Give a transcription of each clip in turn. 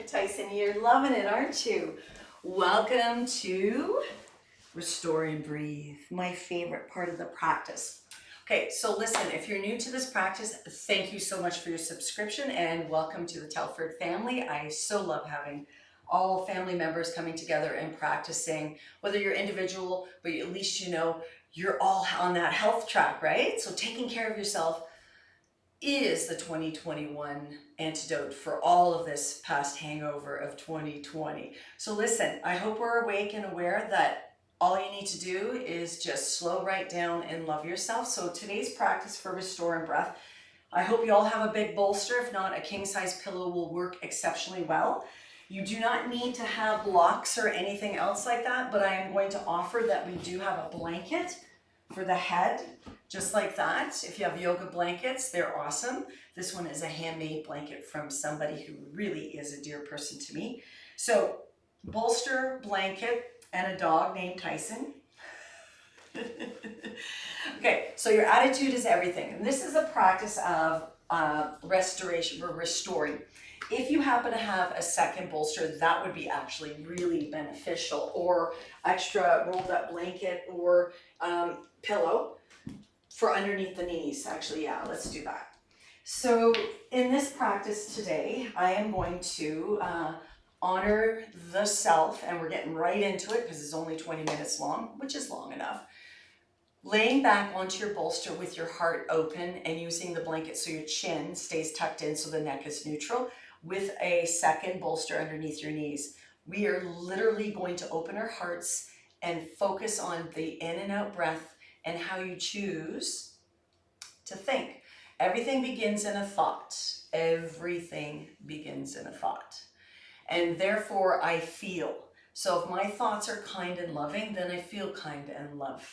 Tyson, you're loving it, aren't you? Welcome to Restore and Breathe, my favorite part of the practice. Okay, so listen, if you're new to this practice, thank you so much for your subscription and welcome to the Telford family. I so love having all family members coming together and practicing, whether you're individual, but at least you know you're all on that health track, right? So taking care of yourself is the 2021 antidote for all of this past hangover of 2020. So listen, I hope we're awake and aware that all you need to do is just slow right down and love yourself. So today's practice for Restore and Breath, I hope you all have a big bolster. If not, a king size pillow will work exceptionally well. You do not need to have blocks or anything else like that, but I am going to offer that we do have a blanket for the head, just like that. If you have yoga blankets, they're awesome. This one is a handmade blanket from somebody who really is a dear person to me. So bolster, blanket, and a dog named Tyson. Okay, so your attitude is everything. And this is a practice of restoration, or restoring. If you happen to have a second bolster, that would be actually really beneficial, or extra rolled up blanket or pillow for underneath the knees. Actually, yeah, let's do that. So in this practice today, I am going to honor the self, and we're getting right into it because it's only 20 minutes long, which is long enough. Laying back onto your bolster with your heart open and using the blanket so your chin stays tucked in so the neck is neutral, with a second bolster underneath your knees. We are literally going to open our hearts and focus on the in and out breath and how you choose to think. Everything begins in a thought. Everything begins in a thought. And therefore I feel. So if my thoughts are kind and loving, then I feel kind and love.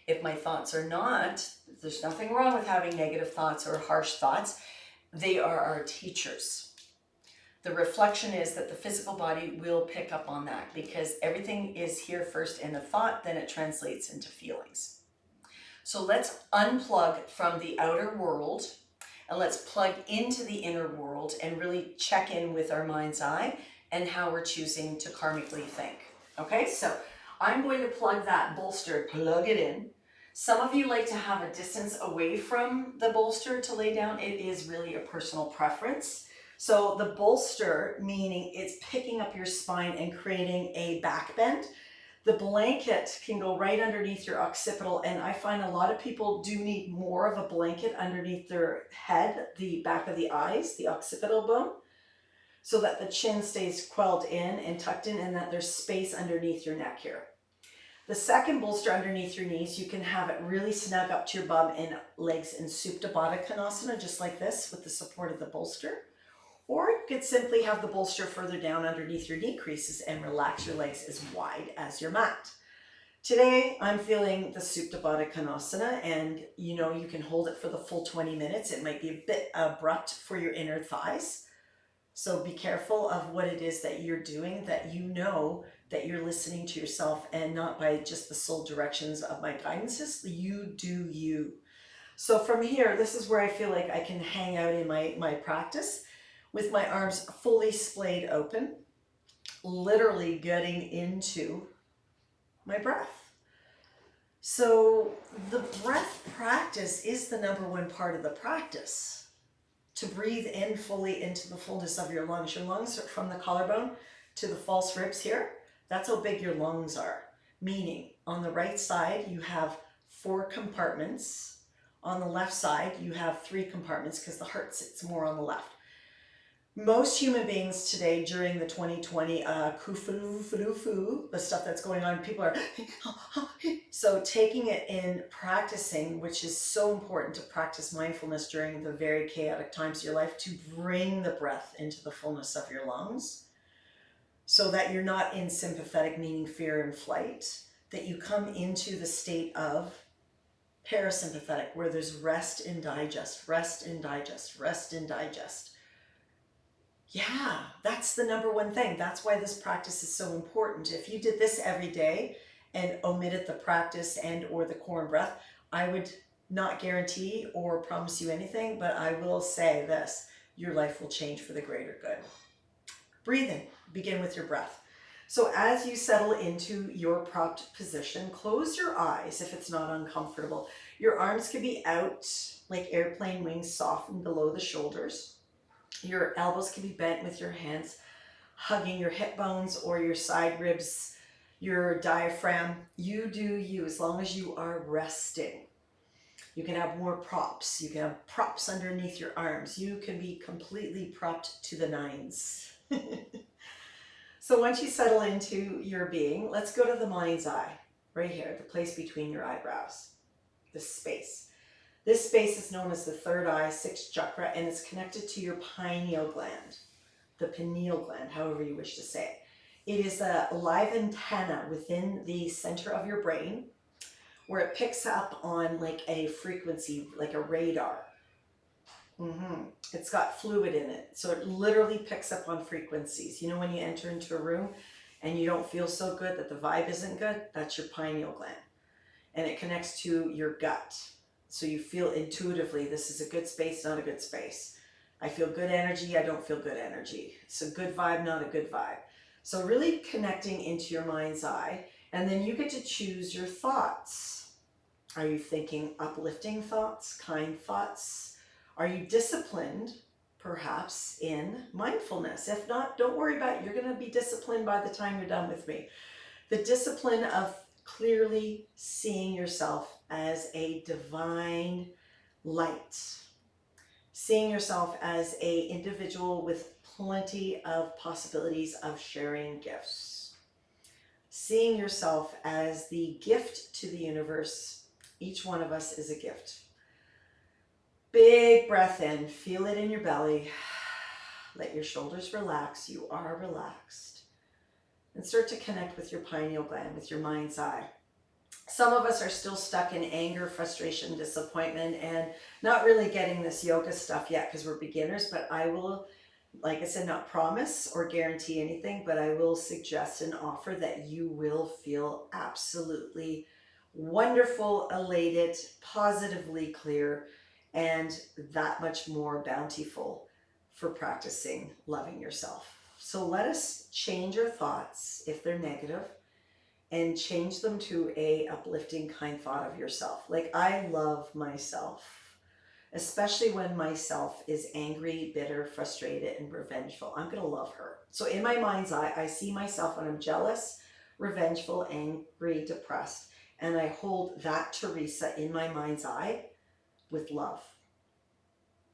If my thoughts are not, there's nothing wrong with having negative thoughts or harsh thoughts. They are our teachers. The reflection is that the physical body will pick up on that because everything is here first in a thought, then it translates into feelings. So let's unplug from the outer world and let's plug into the inner world and really check in with our mind's eye and how we're choosing to karmically think. Okay, so I'm going to plug that bolster, plug it in. Some of you like to have a distance away from the bolster to lay down. It is really a personal preference. So the bolster, meaning it's picking up your spine and creating a back bend. The blanket can go right underneath your occipital, and I find a lot of people do need more of a blanket underneath their head, the back of the eyes, the occipital bone, so that the chin stays quelled in and tucked in and that there's space underneath your neck here. The second bolster underneath your knees, you can have it really snug up to your bum and legs in Supta Baddha Konasana, just like this, with the support of the bolster. Or you could simply have the bolster further down underneath your knee creases and relax your legs as wide as your mat. Today, I'm feeling the Supta Baddha Konasana, and you know you can hold it for the full 20 minutes. It might be a bit abrupt for your inner thighs. So be careful of what it is that you're doing, that you know that you're listening to yourself and not by just the sole directions of my guidances. You do you. So from here, this is where I feel like I can hang out in my practice with my arms fully splayed open, literally getting into my breath. So the breath practice is the number one part of the practice. To breathe in fully into the fullness of your lungs. Your lungs are from the collarbone to the false ribs here. That's how big your lungs are. Meaning on the right side, you have 4 compartments. On the left side, you have 3 compartments because the heart sits more on the left. Most human beings today during the 2020 the stuff that's going on, people are so taking it in practicing, which is so important to practice mindfulness during the very chaotic times of your life, to bring the breath into the fullness of your lungs so that you're not in sympathetic, meaning fear and flight, that you come into the state of parasympathetic, where there's rest and digest, rest and digest, rest and digest. Yeah, that's the number one thing. That's why this practice is so important. If you did this every day and omitted the practice and or the core and breath, I would not guarantee or promise you anything, but I will say this, your life will change for the greater good. Breathe in, begin with your breath. So as you settle into your propped position, close your eyes if it's not uncomfortable. Your arms could be out like airplane wings, softened below the shoulders. Your elbows can be bent with your hands hugging your hip bones or your side ribs, your diaphragm. You do you, as long as you are resting. You can have more props. You can have props underneath your arms. You can be completely propped to the nines. So once you settle into your being, let's go to the mind's eye, right here, the place between your eyebrows, this space. This space is known as the third eye, sixth chakra, and it's connected to your pineal gland, the pineal gland, however you wish to say it. It is a live antenna within the center of your brain where it picks up on like a frequency, like a radar. It's got fluid in it, so it literally picks up on frequencies. You know, when you enter into a room and you don't feel so good, that the vibe isn't good, that's your pineal gland. And it connects to your gut. So you feel intuitively, this is a good space, not a good space. I feel good energy, I don't feel good energy. It's a good vibe, not a good vibe. So really connecting into your mind's eye, and then you get to choose your thoughts. Are you thinking uplifting thoughts, kind thoughts? Are you disciplined, perhaps, in mindfulness? If not, don't worry about it. You're going to be disciplined by the time you're done with me. The discipline of clearly seeing yourself as a divine light. Seeing yourself as an individual with plenty of possibilities of sharing gifts. Seeing yourself as the gift to the universe. Each one of us is a gift. Big breath in, feel it in your belly. Let your shoulders relax, you are relaxed. And start to connect with your pineal gland, with your mind's eye. Some of us are still stuck in anger, frustration, disappointment, and not really getting this yoga stuff yet because we're beginners, but I will, like I said, not promise or guarantee anything, but I will suggest and offer that you will feel absolutely wonderful, elated, positively clear, and that much more bountiful for practicing loving yourself. So let us change our thoughts if they're negative and change them to a uplifting kind thought of yourself. Like, I love myself, especially when myself is angry, bitter, frustrated, and revengeful. I'm going to love her. So in my mind's eye, I see myself when I'm jealous, revengeful, angry, depressed, and I hold that Theresa in my mind's eye with love.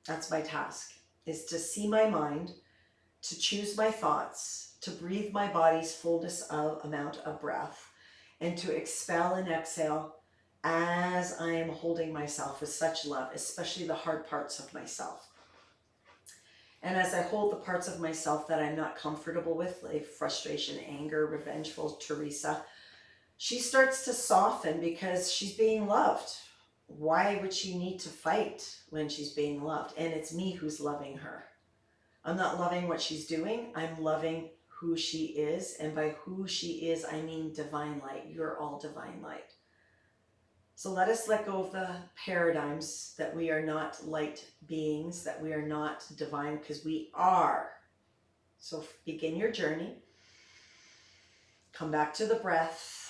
That's my task, is to see my mind, to choose my thoughts, to breathe my body's fullness of amount of breath, and to expel and exhale as I am holding myself with such love, especially the hard parts of myself. And as I hold the parts of myself that I'm not comfortable with, like frustration, anger, revengeful Theresa, she starts to soften because she's being loved. Why would she need to fight when she's being loved? And it's me who's loving her. I'm not loving what she's doing. I'm loving who she is. And by who she is, I mean divine light. You're all divine light. So let us let go of the paradigms that we are not light beings, that we are not divine, because we are. So begin your journey. Come back to the breath.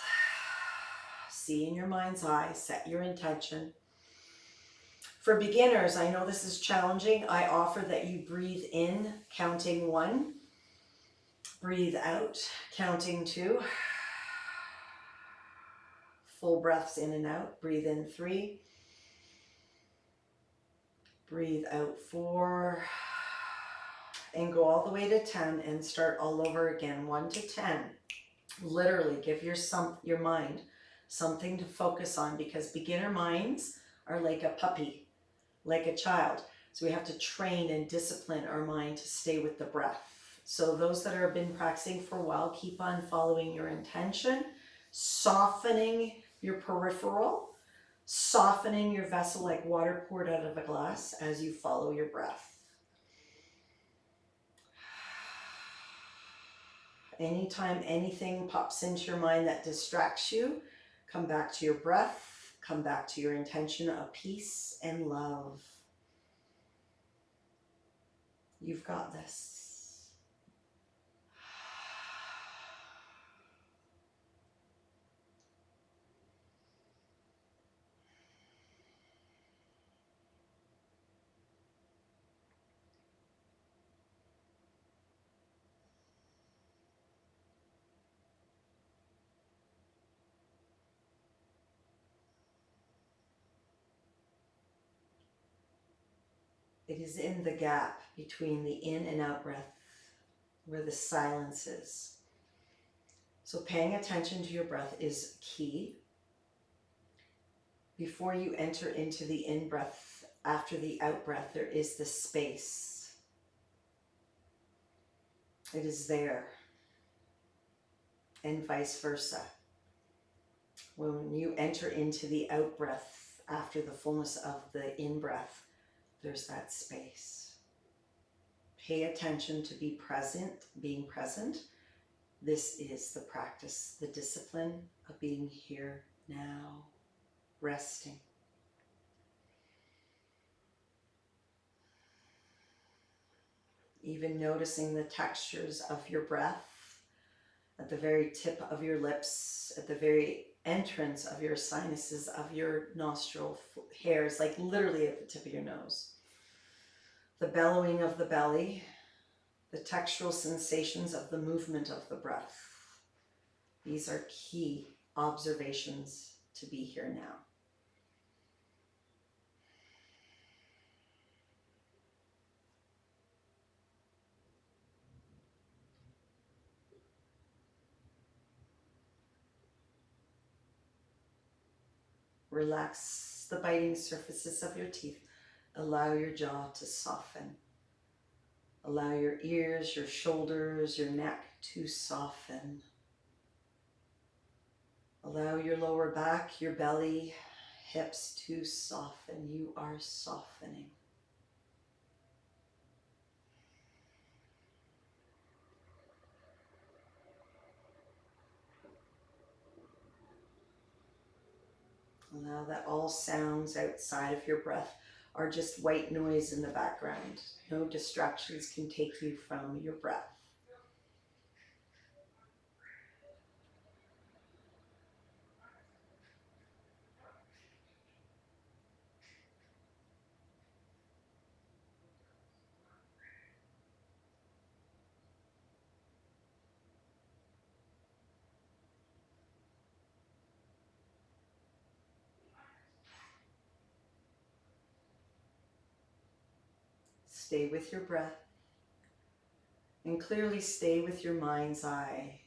See in your mind's eye. Set your intention. For beginners, I know this is challenging. I offer that you breathe in, counting 1. Breathe out, counting 2. Full breaths in and out. Breathe in 3. Breathe out 4. And go all the way to 10 and start all over again. 1 to 10. Literally give your mind something to focus on, because beginner minds are like a puppy, like a child. So we have to train and discipline our mind to stay with the breath. So those that have been practicing for a while, keep on following your intention, softening your peripheral, softening your vessel like water poured out of a glass as you follow your breath. Anytime anything pops into your mind that distracts you, come back to your breath, come back to your intention of peace and love. You've got this. It is in the gap between the in and out breath where the silence is. So paying attention to your breath is key. Before you enter into the in breath, after the out breath, there is the space. It is there. And vice versa. When you enter into the out breath after the fullness of the in breath, there's that space. Pay attention to be present, being present. This is the practice, the discipline of being here now, resting. Even noticing the textures of your breath at the very tip of your lips, at the very entrance of your sinuses, of your nostril hairs, like literally at the tip of your nose. The bellowing of the belly, the textural sensations of the movement of the breath. These are key observations to be here now. Relax the biting surfaces of your teeth. Allow your jaw to soften. Allow your ears, your shoulders, your neck to soften. Allow your lower back, your belly, hips to soften. You are softening. Allow that all sounds outside of your breath are just white noise in the background. No distractions can take you from your breath. Stay with your breath and clearly stay with your mind's eye.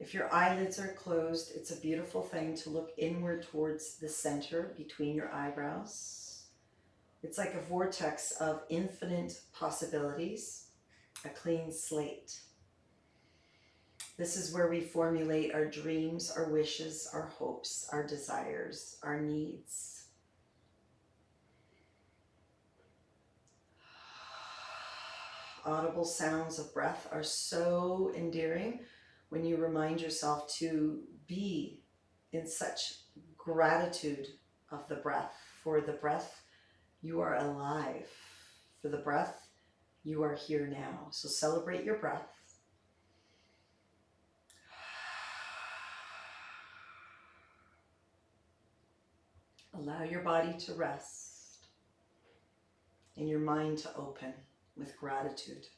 If your eyelids are closed, it's a beautiful thing to look inward towards the center between your eyebrows. It's like a vortex of infinite possibilities, a clean slate. This is where we formulate our dreams, our wishes, our hopes, our desires, our needs. Audible sounds of breath are so endearing when you remind yourself to be in such gratitude of the breath. For the breath, you are alive. For the breath, you are here now. So celebrate your breath. Allow your body to rest and your mind to open with gratitude.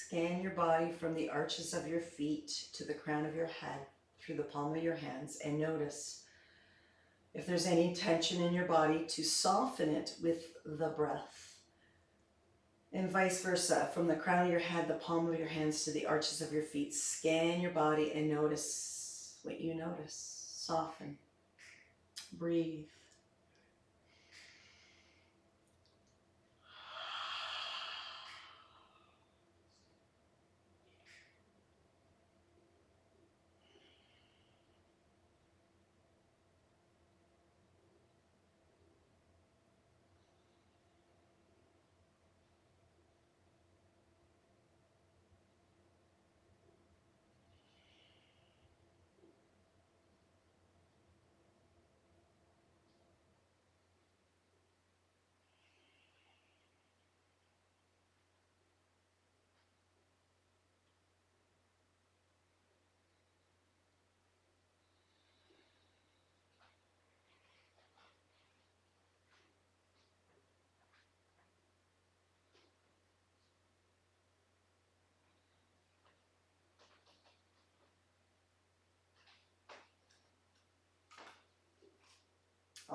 Scan your body from the arches of your feet to the crown of your head, through the palm of your hands, and notice if there's any tension in your body, to soften it with the breath. And vice versa, from the crown of your head, the palm of your hands to the arches of your feet. Scan your body and notice what you notice. Soften. Breathe.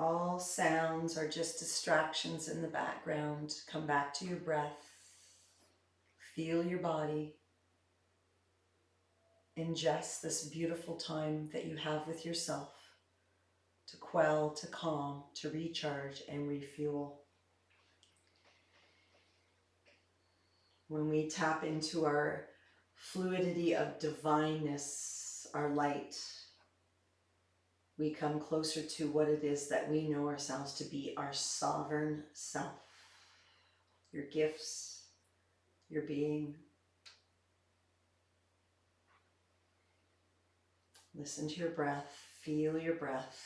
All sounds are just distractions in the background. Come back to your breath. Feel your body. Ingest this beautiful time that you have with yourself to quell, to calm, to recharge and refuel. When we tap into our fluidity of divineness, our light, we come closer to what it is that we know ourselves to be, our sovereign self. Your gifts, your being. Listen to your breath, feel your breath,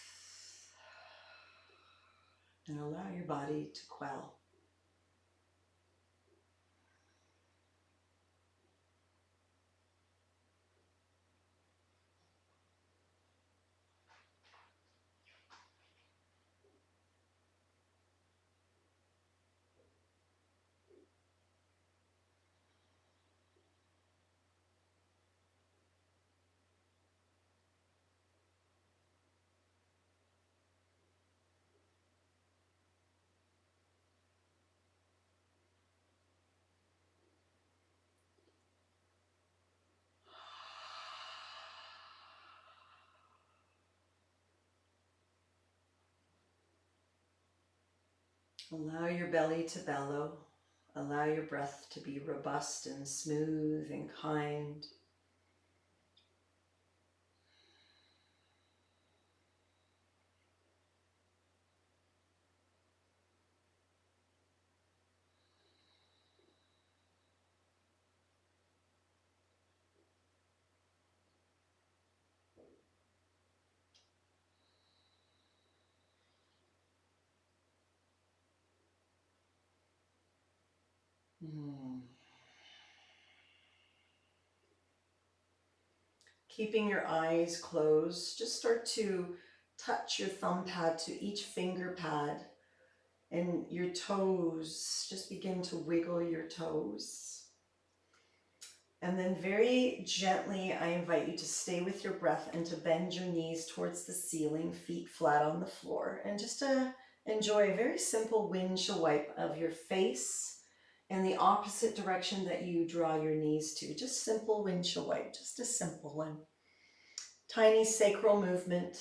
and allow your body to quell. Allow your belly to bellow. Allow your breath to be robust and smooth and kind. Keeping your eyes closed, just start to touch your thumb pad to each finger pad and your toes. Just begin to wiggle your toes. And then very gently, I invite you to stay with your breath and to bend your knees towards the ceiling, feet flat on the floor, and just to enjoy a very simple windshield wipe of your face in the opposite direction that you draw your knees to. Just simple windshield wipe, just a simple one. Tiny sacral movement.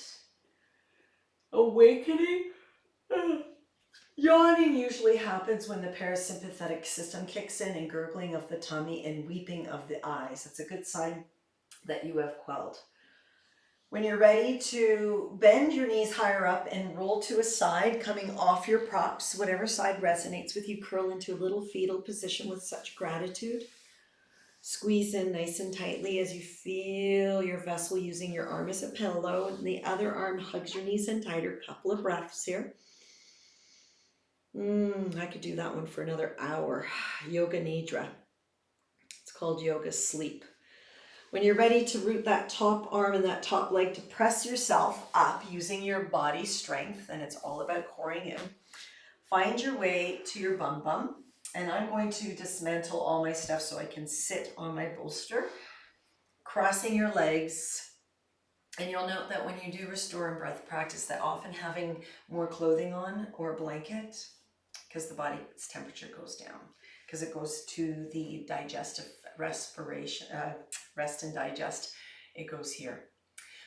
Awakening. Yawning usually happens when the parasympathetic system kicks in, and gurgling of the tummy and weeping of the eyes. That's a good sign that you have quelled. When you're ready to bend your knees higher up and roll to a side, coming off your props, whatever side resonates with you, curl into a little fetal position with such gratitude. Squeeze in nice and tightly as you feel your vessel using your arm as a pillow, and the other arm hugs your knees in tighter. Couple of breaths here. I could do that one for another hour. Yoga Nidra. It's called yoga sleep. When you're ready to root that top arm and that top leg to press yourself up using your body strength, and it's all about coring in, find your way to your bum bum. And I'm going to dismantle all my stuff so I can sit on my bolster, crossing your legs. And you'll note that when you do restore and breath practice, that often having more clothing on or a blanket, because the body's temperature goes down, because it goes to the digestive respiration, rest and digest, it goes here.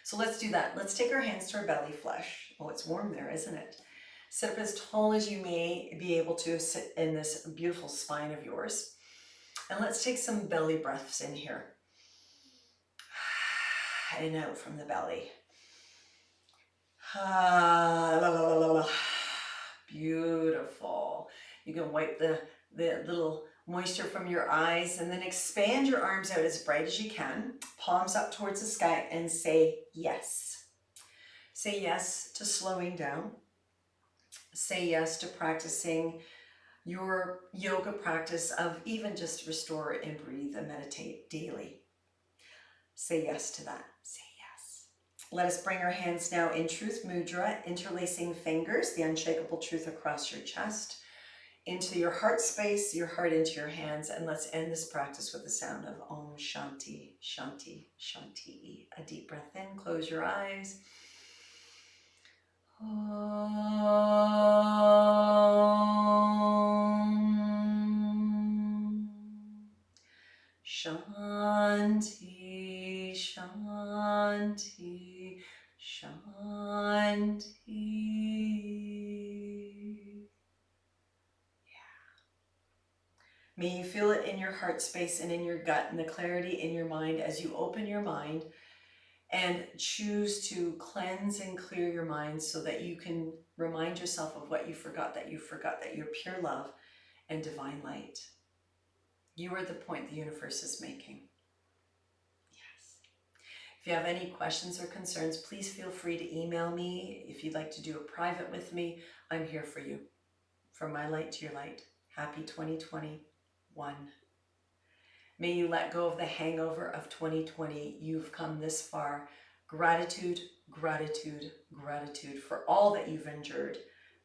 So let's do that. Let's take our hands to our belly flesh. Oh, it's warm there, isn't it? Sit up as tall as you may be able to sit in this beautiful spine of yours. And let's take some belly breaths in here. And out from the belly. Beautiful. You can wipe the little moisture from your eyes and then expand your arms out as bright as you can. Palms up towards the sky and say yes. Say yes to slowing down. Say yes to practicing your yoga practice of even just restore and breathe and meditate daily. Say yes to that. Say yes. Let us bring our hands now in Truth Mudra, interlacing fingers, the unshakable truth across your chest, into your heart space, your heart into your hands, and let's end this practice with the sound of Om Shanti, Shanti, Shanti. A deep breath in, close your eyes. Om. Shanti, Shanti, Shanti. May you feel it in your heart space and in your gut and the clarity in your mind as you open your mind and choose to cleanse and clear your mind so that you can remind yourself of what you forgot, that you're pure love and divine light. You are the point the universe is making. Yes. If you have any questions or concerns, please feel free to email me. If you'd like to do a private with me, I'm here for you. From my light to your light. Happy 2021. May you let go of the hangover of 2020. You've come this far. Gratitude, gratitude, gratitude for all that you've endured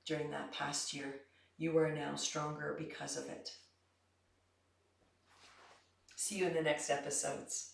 during that past year. You are now stronger because of it. See you in the next episodes.